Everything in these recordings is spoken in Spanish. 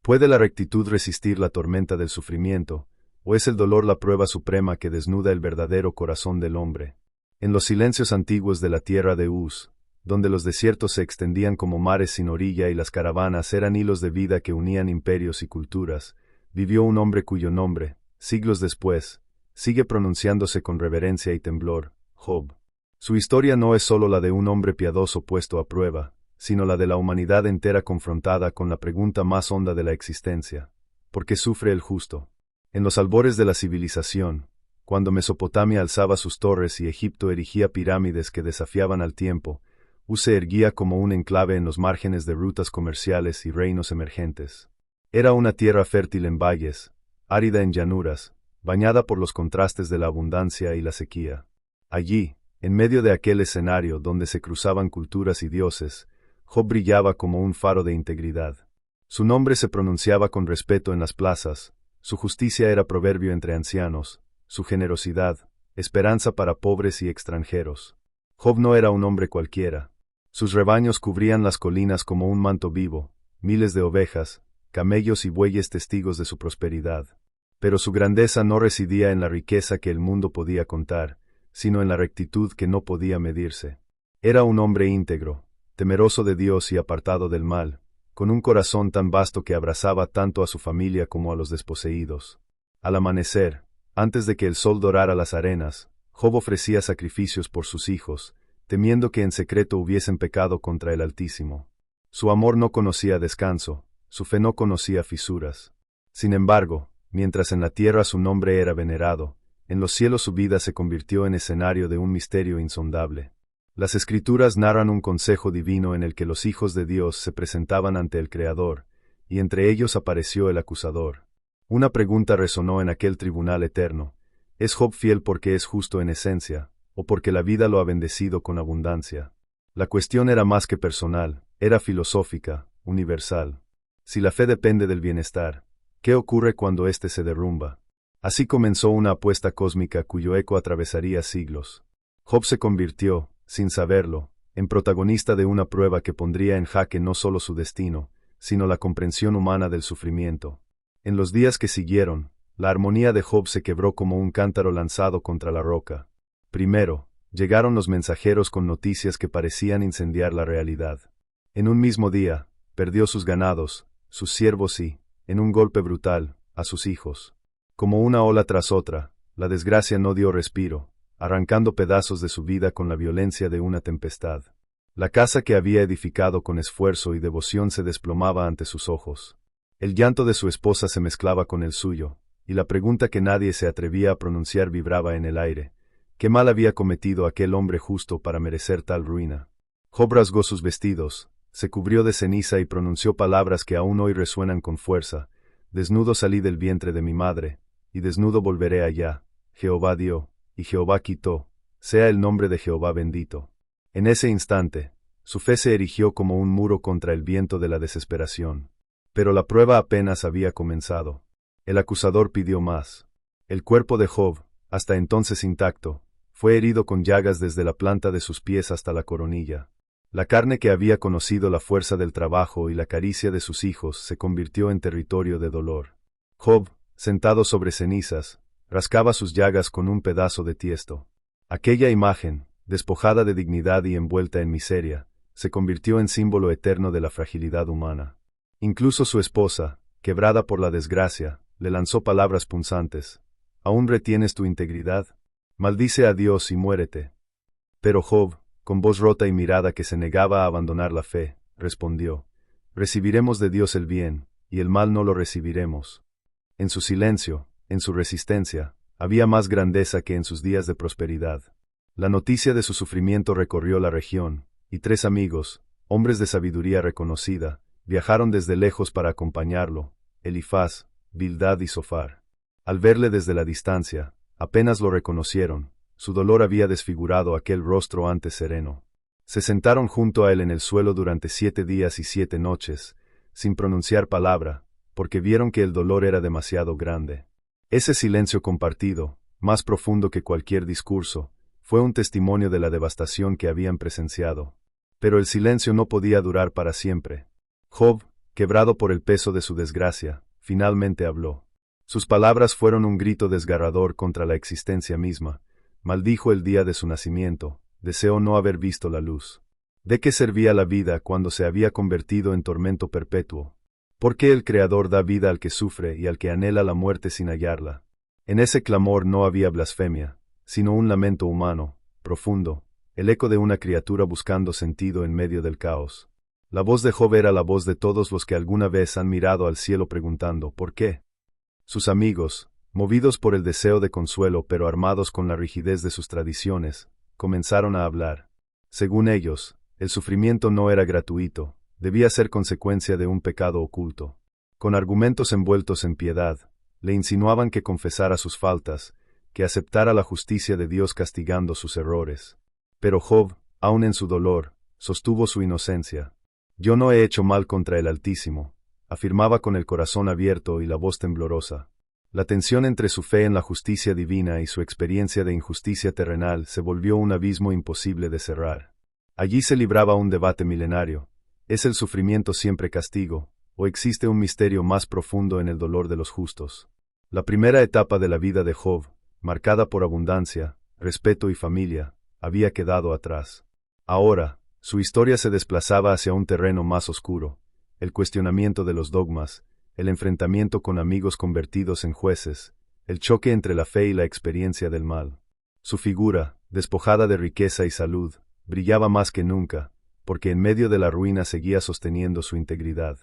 ¿Puede la rectitud resistir la tormenta del sufrimiento, o es el dolor la prueba suprema que desnuda el verdadero corazón del hombre? En los silencios antiguos de la tierra de Uz, donde los desiertos se extendían como mares sin orilla y las caravanas eran hilos de vida que unían imperios y culturas, vivió un hombre cuyo nombre, siglos después, sigue pronunciándose con reverencia y temblor: Job. Su historia no es solo la de un hombre piadoso puesto a prueba, sino la de la humanidad entera confrontada con la pregunta más honda de la existencia: ¿por qué sufre el justo? En los albores de la civilización, cuando Mesopotamia alzaba sus torres y Egipto erigía pirámides que desafiaban al tiempo, Uz se erguía como un enclave en los márgenes de rutas comerciales y reinos emergentes. Era una tierra fértil en valles, árida en llanuras, bañada por los contrastes de la abundancia y la sequía. Allí, en medio de aquel escenario donde se cruzaban culturas y dioses, Job brillaba como un faro de integridad. Su nombre se pronunciaba con respeto en las plazas, su justicia era proverbio entre ancianos, su generosidad, esperanza para pobres y extranjeros. Job no era un hombre cualquiera. Sus rebaños cubrían las colinas como un manto vivo, miles de ovejas, camellos y bueyes testigos de su prosperidad. Pero su grandeza no residía en la riqueza que el mundo podía contar, sino en la rectitud que no podía medirse. Era un hombre íntegro, temeroso de Dios y apartado del mal, con un corazón tan vasto que abrazaba tanto a su familia como a los desposeídos. Al amanecer, antes de que el sol dorara las arenas, Job ofrecía sacrificios por sus hijos, temiendo que en secreto hubiesen pecado contra el Altísimo. Su amor no conocía descanso, su fe no conocía fisuras. Sin embargo, mientras en la tierra su nombre era venerado, en los cielos su vida se convirtió en escenario de un misterio insondable. Las Escrituras narran un consejo divino en el que los hijos de Dios se presentaban ante el Creador, y entre ellos apareció el acusador. Una pregunta resonó en aquel tribunal eterno: ¿es Job fiel porque es justo en esencia, o porque la vida lo ha bendecido con abundancia? La cuestión era más que personal, era filosófica, universal. Si la fe depende del bienestar, ¿qué ocurre cuando éste se derrumba? Así comenzó una apuesta cósmica cuyo eco atravesaría siglos. Job se convirtió, sin saberlo, en protagonista de una prueba que pondría en jaque no solo su destino, sino la comprensión humana del sufrimiento. En los días que siguieron, la armonía de Job se quebró como un cántaro lanzado contra la roca. Primero, llegaron los mensajeros con noticias que parecían incendiar la realidad. En un mismo día, perdió sus ganados, sus siervos y, en un golpe brutal, a sus hijos. Como una ola tras otra, la desgracia no dio respiro, arrancando pedazos de su vida con la violencia de una tempestad. La casa que había edificado con esfuerzo y devoción se desplomaba ante sus ojos. El llanto de su esposa se mezclaba con el suyo, y la pregunta que nadie se atrevía a pronunciar vibraba en el aire: ¿qué mal había cometido aquel hombre justo para merecer tal ruina? Job rasgó sus vestidos, se cubrió de ceniza y pronunció palabras que aún hoy resuenan con fuerza: desnudo salí del vientre de mi madre, y desnudo volveré allá. Jehová dio, y Jehová quitó, sea el nombre de Jehová bendito. En ese instante, su fe se erigió como un muro contra el viento de la desesperación. Pero la prueba apenas había comenzado. El acusador pidió más. El cuerpo de Job, hasta entonces intacto, fue herido con llagas desde la planta de sus pies hasta la coronilla. La carne que había conocido la fuerza del trabajo y la caricia de sus hijos se convirtió en territorio de dolor. Job, sentado sobre cenizas, rascaba sus llagas con un pedazo de tiesto. Aquella imagen, despojada de dignidad y envuelta en miseria, se convirtió en símbolo eterno de la fragilidad humana. Incluso su esposa, quebrada por la desgracia, le lanzó palabras punzantes: ¿aún retienes tu integridad? Maldice a Dios y muérete. Pero Job, con voz rota y mirada que se negaba a abandonar la fe, respondió: recibiremos de Dios el bien, y el mal no lo recibiremos. En su silencio, en su resistencia, había más grandeza que en sus días de prosperidad. La noticia de su sufrimiento recorrió la región, y 3 amigos, hombres de sabiduría reconocida, viajaron desde lejos para acompañarlo: Elifaz, Bildad y Zofar. Al verle desde la distancia, apenas lo reconocieron, su dolor había desfigurado aquel rostro antes sereno. Se sentaron junto a él en el suelo durante 7 días y 7 noches, sin pronunciar palabra, porque vieron que el dolor era demasiado grande. Ese silencio compartido, más profundo que cualquier discurso, fue un testimonio de la devastación que habían presenciado. Pero el silencio no podía durar para siempre. Job, quebrado por el peso de su desgracia, finalmente habló. Sus palabras fueron un grito desgarrador contra la existencia misma. Maldijo el día de su nacimiento, deseó no haber visto la luz. ¿De qué servía la vida cuando se había convertido en tormento perpetuo? ¿Por qué el Creador da vida al que sufre y al que anhela la muerte sin hallarla? En ese clamor no había blasfemia, sino un lamento humano, profundo, el eco de una criatura buscando sentido en medio del caos. La voz de Job era la voz de todos los que alguna vez han mirado al cielo preguntando ¿por qué? Sus amigos, movidos por el deseo de consuelo pero armados con la rigidez de sus tradiciones, comenzaron a hablar. Según ellos, el sufrimiento no era gratuito, debía ser consecuencia de un pecado oculto. Con argumentos envueltos en piedad, le insinuaban que confesara sus faltas, que aceptara la justicia de Dios castigando sus errores. Pero Job, aun en su dolor, sostuvo su inocencia. Yo no he hecho mal contra el Altísimo, afirmaba con el corazón abierto y la voz temblorosa. La tensión entre su fe en la justicia divina y su experiencia de injusticia terrenal se volvió un abismo imposible de cerrar. Allí se libraba un debate milenario. ¿Es el sufrimiento siempre castigo, o existe un misterio más profundo en el dolor de los justos? La primera etapa de la vida de Job, marcada por abundancia, respeto y familia, había quedado atrás. Ahora, su historia se desplazaba hacia un terreno más oscuro, el cuestionamiento de los dogmas, el enfrentamiento con amigos convertidos en jueces, el choque entre la fe y la experiencia del mal. Su figura, despojada de riqueza y salud, brillaba más que nunca, porque en medio de la ruina seguía sosteniendo su integridad.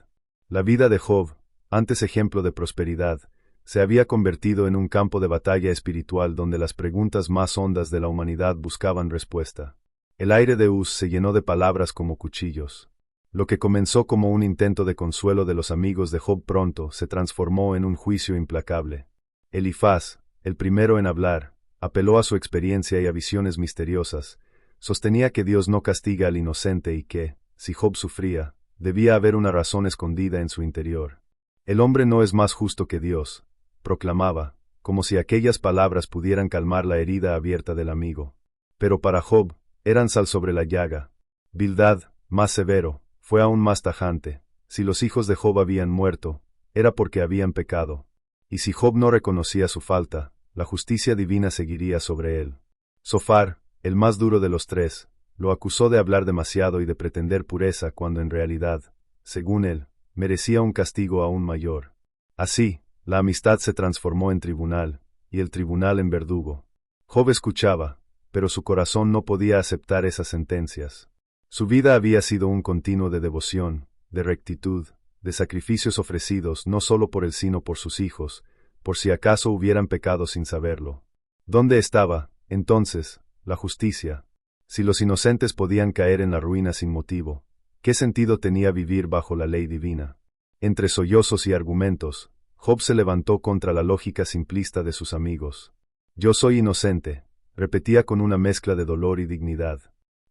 La vida de Job, antes ejemplo de prosperidad, se había convertido en un campo de batalla espiritual donde las preguntas más hondas de la humanidad buscaban respuesta. El aire de Uz se llenó de palabras como cuchillos. Lo que comenzó como un intento de consuelo de los amigos de Job pronto se transformó en un juicio implacable. Elifaz, el primero en hablar, apeló a su experiencia y a visiones misteriosas. Sostenía que Dios no castiga al inocente y que, si Job sufría, debía haber una razón escondida en su interior. El hombre no es más justo que Dios, proclamaba, como si aquellas palabras pudieran calmar la herida abierta del amigo. Pero para Job, eran sal sobre la llaga. Bildad, más severo, fue aún más tajante. Si los hijos de Job habían muerto, era porque habían pecado. Y si Job no reconocía su falta, la justicia divina seguiría sobre él. Sofar, el más duro de los tres, lo acusó de hablar demasiado y de pretender pureza cuando en realidad, según él, merecía un castigo aún mayor. Así, la amistad se transformó en tribunal, y el tribunal en verdugo. Job escuchaba, pero su corazón no podía aceptar esas sentencias. Su vida había sido un continuo de devoción, de rectitud, de sacrificios ofrecidos no solo por él sino por sus hijos, por si acaso hubieran pecado sin saberlo. ¿Dónde estaba, entonces, la justicia? Si los inocentes podían caer en la ruina sin motivo, ¿qué sentido tenía vivir bajo la ley divina? Entre sollozos y argumentos, Job se levantó contra la lógica simplista de sus amigos. Yo soy inocente, repetía con una mezcla de dolor y dignidad.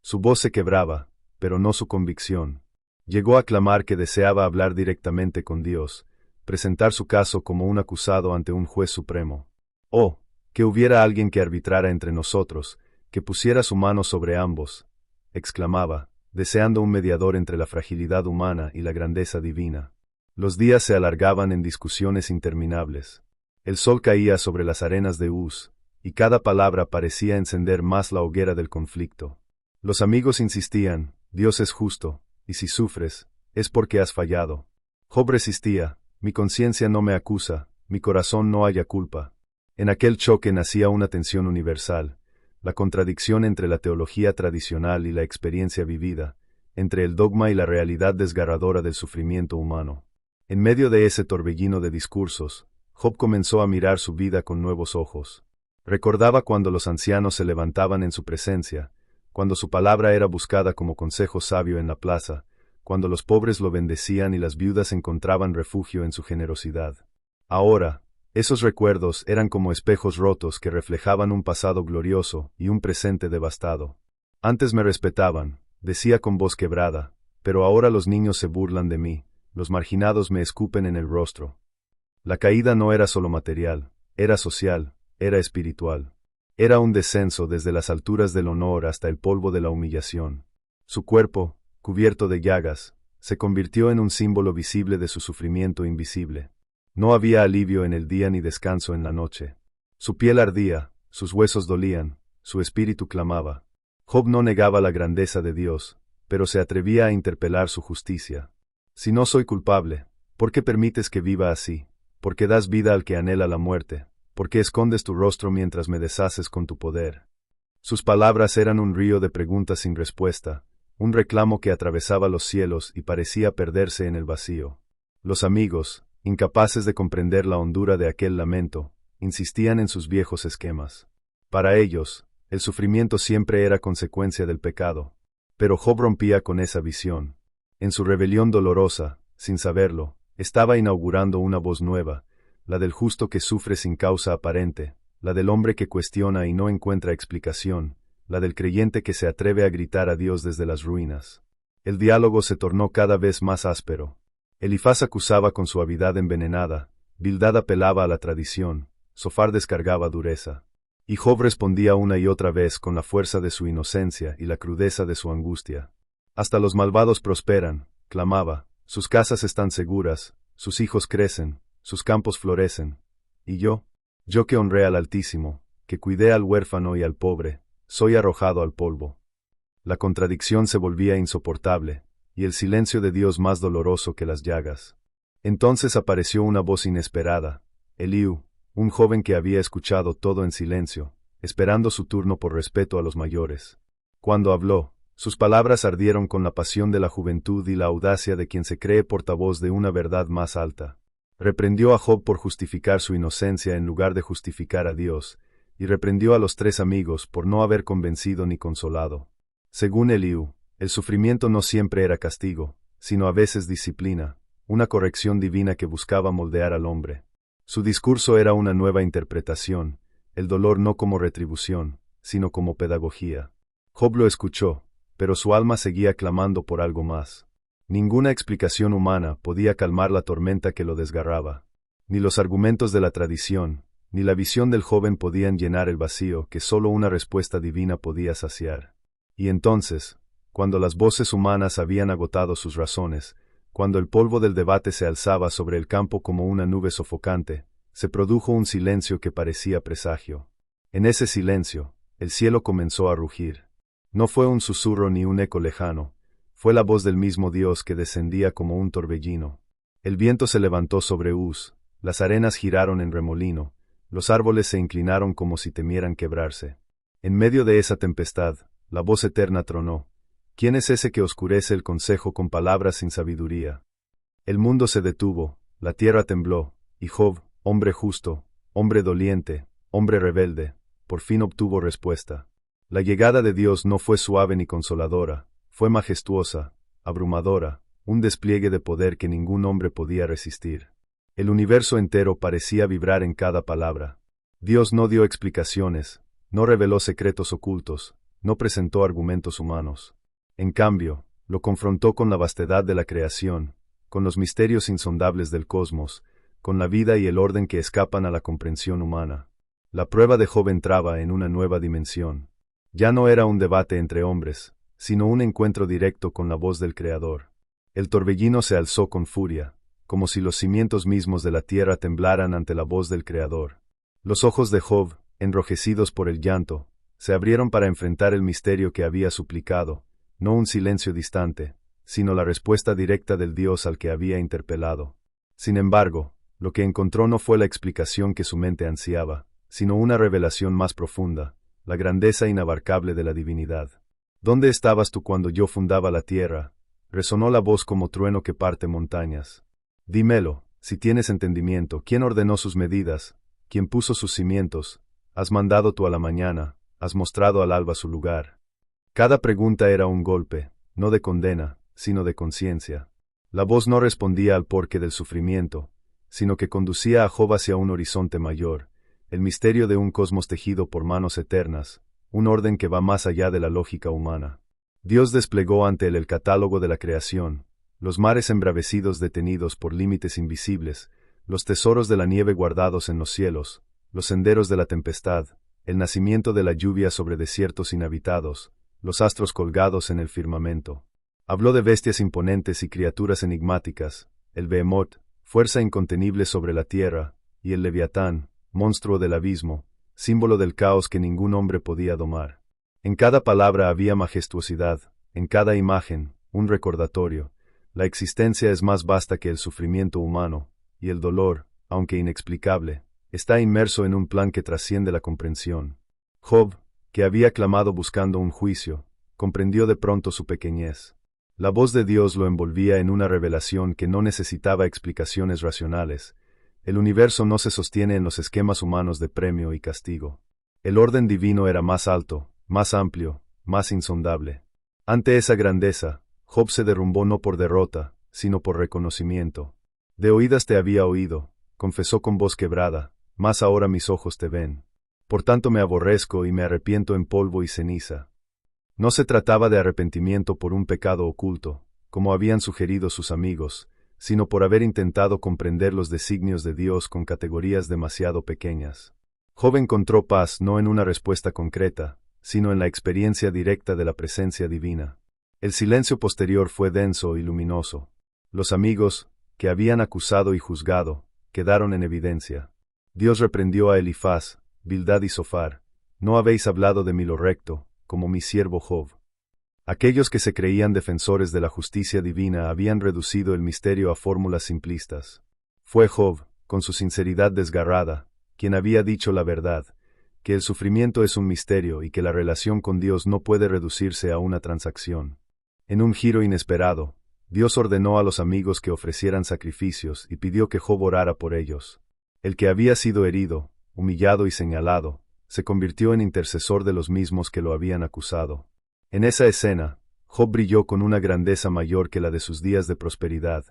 Su voz se quebraba, pero no su convicción. Llegó a clamar que deseaba hablar directamente con Dios, presentar su caso como un acusado ante un juez supremo. Oh, que hubiera alguien que arbitrara entre nosotros, que pusiera su mano sobre ambos, exclamaba, deseando un mediador entre la fragilidad humana y la grandeza divina. Los días se alargaban en discusiones interminables. El sol caía sobre las arenas de Uz, y cada palabra parecía encender más la hoguera del conflicto. Los amigos insistían, Dios es justo, y si sufres, es porque has fallado. Job resistía, mi conciencia no me acusa, mi corazón no halla culpa. En aquel choque nacía una tensión universal, la contradicción entre la teología tradicional y la experiencia vivida, entre el dogma y la realidad desgarradora del sufrimiento humano. En medio de ese torbellino de discursos, Job comenzó a mirar su vida con nuevos ojos. Recordaba cuando los ancianos se levantaban en su presencia, cuando su palabra era buscada como consejo sabio en la plaza, cuando los pobres lo bendecían y las viudas encontraban refugio en su generosidad. Ahora, esos recuerdos eran como espejos rotos que reflejaban un pasado glorioso y un presente devastado. Antes me respetaban, decía con voz quebrada, pero ahora los niños se burlan de mí, los marginados me escupen en el rostro. La caída no era solo material, era social, era espiritual. Era un descenso desde las alturas del honor hasta el polvo de la humillación. Su cuerpo, cubierto de llagas, se convirtió en un símbolo visible de su sufrimiento invisible. No había alivio en el día ni descanso en la noche. Su piel ardía, sus huesos dolían, su espíritu clamaba. Job no negaba la grandeza de Dios, pero se atrevía a interpelar su justicia. Si no soy culpable, ¿por qué permites que viva así? ¿Por qué das vida al que anhela la muerte? ¿Por qué escondes tu rostro mientras me deshaces con tu poder? Sus palabras eran un río de preguntas sin respuesta, un reclamo que atravesaba los cielos y parecía perderse en el vacío. Los amigos, incapaces de comprender la hondura de aquel lamento, insistían en sus viejos esquemas. Para ellos, el sufrimiento siempre era consecuencia del pecado. Pero Job rompía con esa visión. En su rebelión dolorosa, sin saberlo, estaba inaugurando una voz nueva, la del justo que sufre sin causa aparente, la del hombre que cuestiona y no encuentra explicación, la del creyente que se atreve a gritar a Dios desde las ruinas. El diálogo se tornó cada vez más áspero. Elifaz acusaba con suavidad envenenada, Bildad apelaba a la tradición, Zofar descargaba dureza. Y Job respondía una y otra vez con la fuerza de su inocencia y la crudeza de su angustia. Hasta los malvados prosperan, clamaba, sus casas están seguras, sus hijos crecen, sus campos florecen. Y yo que honré al Altísimo, que cuidé al huérfano y al pobre, soy arrojado al polvo. La contradicción se volvía insoportable, y el silencio de Dios más doloroso que las llagas. Entonces apareció una voz inesperada, Eliú, un joven que había escuchado todo en silencio, esperando su turno por respeto a los mayores. Cuando habló, sus palabras ardieron con la pasión de la juventud y la audacia de quien se cree portavoz de una verdad más alta. Reprendió a Job por justificar su inocencia en lugar de justificar a Dios, y reprendió a los tres amigos por no haber convencido ni consolado. Según Eliú, el sufrimiento no siempre era castigo, sino a veces disciplina, una corrección divina que buscaba moldear al hombre. Su discurso era una nueva interpretación, el dolor no como retribución, sino como pedagogía. Job lo escuchó, pero su alma seguía clamando por algo más. Ninguna explicación humana podía calmar la tormenta que lo desgarraba. Ni los argumentos de la tradición, ni la visión del joven podían llenar el vacío que solo una respuesta divina podía saciar. Y entonces, cuando las voces humanas habían agotado sus razones, cuando el polvo del debate se alzaba sobre el campo como una nube sofocante, se produjo un silencio que parecía presagio. En ese silencio, el cielo comenzó a rugir. No fue un susurro ni un eco lejano, fue la voz del mismo Dios que descendía como un torbellino. El viento se levantó sobre Uz, las arenas giraron en remolino, los árboles se inclinaron como si temieran quebrarse. En medio de esa tempestad, la voz eterna tronó. ¿Quién es ese que oscurece el consejo con palabras sin sabiduría? El mundo se detuvo, la tierra tembló, y Job, hombre justo, hombre doliente, hombre rebelde, por fin obtuvo respuesta. La llegada de Dios no fue suave ni consoladora, fue majestuosa, abrumadora, un despliegue de poder que ningún hombre podía resistir. El universo entero parecía vibrar en cada palabra. Dios no dio explicaciones, no reveló secretos ocultos, no presentó argumentos humanos. En cambio, lo confrontó con la vastedad de la creación, con los misterios insondables del cosmos, con la vida y el orden que escapan a la comprensión humana. La prueba de Job entraba en una nueva dimensión. Ya no era un debate entre hombres, sino un encuentro directo con la voz del Creador. El torbellino se alzó con furia, como si los cimientos mismos de la tierra temblaran ante la voz del Creador. Los ojos de Job, enrojecidos por el llanto, se abrieron para enfrentar el misterio que había suplicado, no un silencio distante, sino la respuesta directa del Dios al que había interpelado. Sin embargo, lo que encontró no fue la explicación que su mente ansiaba, sino una revelación más profunda, la grandeza inabarcable de la divinidad. ¿Dónde estabas tú cuando yo fundaba la tierra? Resonó la voz como trueno que parte montañas. Dímelo, si tienes entendimiento, ¿quién ordenó sus medidas? ¿Quién puso sus cimientos? Has mandado tú a la mañana, has mostrado al alba su lugar. Cada pregunta era un golpe, no de condena, sino de conciencia. La voz no respondía al porqué del sufrimiento, sino que conducía a Job hacia un horizonte mayor, el misterio de un cosmos tejido por manos eternas, un orden que va más allá de la lógica humana. Dios desplegó ante él el catálogo de la creación, los mares embravecidos detenidos por límites invisibles, los tesoros de la nieve guardados en los cielos, los senderos de la tempestad, el nacimiento de la lluvia sobre desiertos inhabitados, los astros colgados en el firmamento. Habló de bestias imponentes y criaturas enigmáticas, el Behemoth, fuerza incontenible sobre la tierra, y el Leviatán, monstruo del abismo, símbolo del caos que ningún hombre podía domar. En cada palabra había majestuosidad, en cada imagen, un recordatorio. La existencia es más vasta que el sufrimiento humano, y el dolor, aunque inexplicable, está inmerso en un plan que trasciende la comprensión. Job, que había clamado buscando un juicio, comprendió de pronto su pequeñez. La voz de Dios lo envolvía en una revelación que no necesitaba explicaciones racionales. El universo no se sostiene en los esquemas humanos de premio y castigo. El orden divino era más alto, más amplio, más insondable. Ante esa grandeza, Job se derrumbó no por derrota, sino por reconocimiento. De oídas te había oído, confesó con voz quebrada, mas ahora mis ojos te ven. Por tanto me aborrezco y me arrepiento en polvo y ceniza. No se trataba de arrepentimiento por un pecado oculto, como habían sugerido sus amigos, sino por haber intentado comprender los designios de Dios con categorías demasiado pequeñas. Job encontró paz no en una respuesta concreta, sino en la experiencia directa de la presencia divina. El silencio posterior fue denso y luminoso. Los amigos, que habían acusado y juzgado, quedaron en evidencia. Dios reprendió a Elifaz, Bildad y Sofar: ¿no habéis hablado de mí lo recto, como mi siervo Job? Aquellos que se creían defensores de la justicia divina habían reducido el misterio a fórmulas simplistas. Fue Job, con su sinceridad desgarrada, quien había dicho la verdad, que el sufrimiento es un misterio y que la relación con Dios no puede reducirse a una transacción. En un giro inesperado, Dios ordenó a los amigos que ofrecieran sacrificios y pidió que Job orara por ellos. El que había sido herido, humillado y señalado, se convirtió en intercesor de los mismos que lo habían acusado. En esa escena, Job brilló con una grandeza mayor que la de sus días de prosperidad,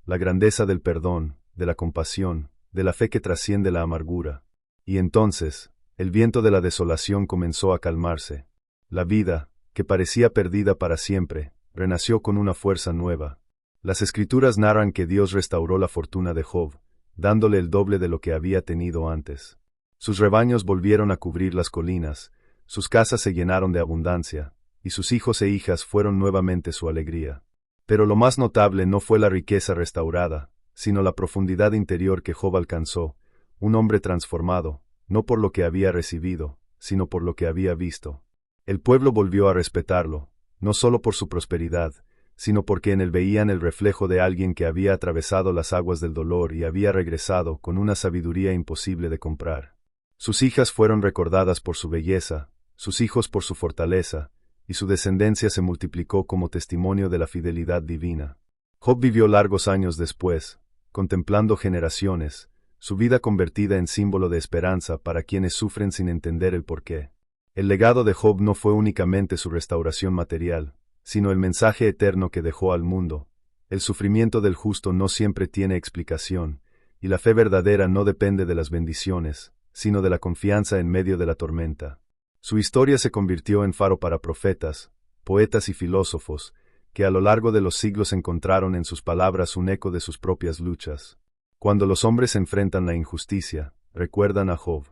la grandeza del perdón, de la compasión, de la fe que trasciende la amargura. Y entonces, el viento de la desolación comenzó a calmarse. La vida, que parecía perdida para siempre, renació con una fuerza nueva. Las Escrituras narran que Dios restauró la fortuna de Job, dándole el doble de lo que había tenido antes. Sus rebaños volvieron a cubrir las colinas, sus casas se llenaron de abundancia, y sus hijos e hijas fueron nuevamente su alegría. Pero lo más notable no fue la riqueza restaurada, sino la profundidad interior que Job alcanzó, un hombre transformado, no por lo que había recibido, sino por lo que había visto. El pueblo volvió a respetarlo, no solo por su prosperidad, sino porque en él veían el reflejo de alguien que había atravesado las aguas del dolor y había regresado con una sabiduría imposible de comprar. Sus hijas fueron recordadas por su belleza, sus hijos por su fortaleza, y su descendencia se multiplicó como testimonio de la fidelidad divina. Job vivió largos años después, contemplando generaciones, su vida convertida en símbolo de esperanza para quienes sufren sin entender el porqué. El legado de Job no fue únicamente su restauración material, sino el mensaje eterno que dejó al mundo. El sufrimiento del justo no siempre tiene explicación, y la fe verdadera no depende de las bendiciones, sino de la confianza en medio de la tormenta. Su historia se convirtió en faro para profetas, poetas y filósofos, que a lo largo de los siglos encontraron en sus palabras un eco de sus propias luchas. Cuando los hombres enfrentan la injusticia, recuerdan a Job.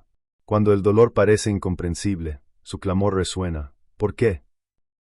Cuando el dolor parece incomprensible, su clamor resuena: ¿por qué?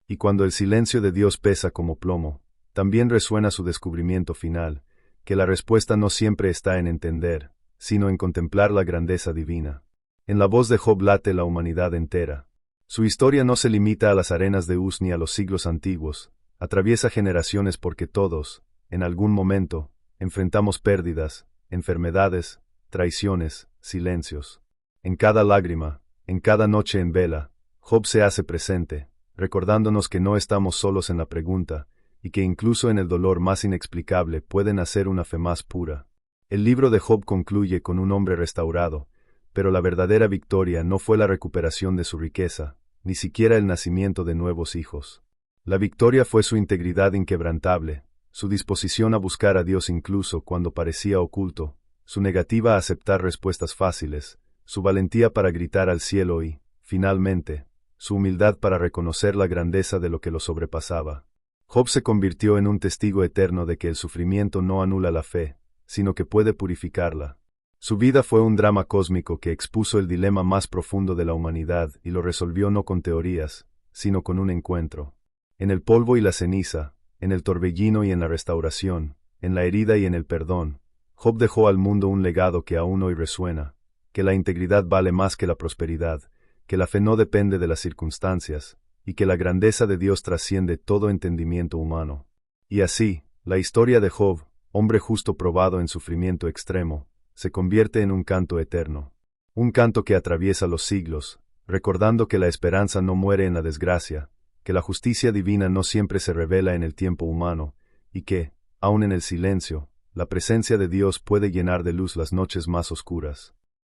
Y cuando el silencio de Dios pesa como plomo, también resuena su descubrimiento final, que la respuesta no siempre está en entender, sino en contemplar la grandeza divina. En la voz de Job late la humanidad entera. Su historia no se limita a las arenas de Uz ni a los siglos antiguos, atraviesa generaciones porque todos, en algún momento, enfrentamos pérdidas, enfermedades, traiciones, silencios. En cada lágrima, en cada noche en vela, Job se hace presente, recordándonos que no estamos solos en la pregunta, y que incluso en el dolor más inexplicable puede nacer una fe más pura. El libro de Job concluye con un hombre restaurado, pero la verdadera victoria no fue la recuperación de su riqueza, ni siquiera el nacimiento de nuevos hijos. La victoria fue su integridad inquebrantable, su disposición a buscar a Dios incluso cuando parecía oculto, su negativa a aceptar respuestas fáciles, su valentía para gritar al cielo y, finalmente, su humildad para reconocer la grandeza de lo que lo sobrepasaba. Job se convirtió en un testigo eterno de que el sufrimiento no anula la fe, sino que puede purificarla. Su vida fue un drama cósmico que expuso el dilema más profundo de la humanidad y lo resolvió no con teorías, sino con un encuentro. En el polvo y la ceniza, en el torbellino y en la restauración, en la herida y en el perdón, Job dejó al mundo un legado que aún hoy resuena, que la integridad vale más que la prosperidad, que la fe no depende de las circunstancias, y que la grandeza de Dios trasciende todo entendimiento humano. Y así, la historia de Job, hombre justo probado en sufrimiento extremo, se convierte en un canto eterno. Un canto que atraviesa los siglos, recordando que la esperanza no muere en la desgracia, que la justicia divina no siempre se revela en el tiempo humano, y que, aun en el silencio, la presencia de Dios puede llenar de luz las noches más oscuras.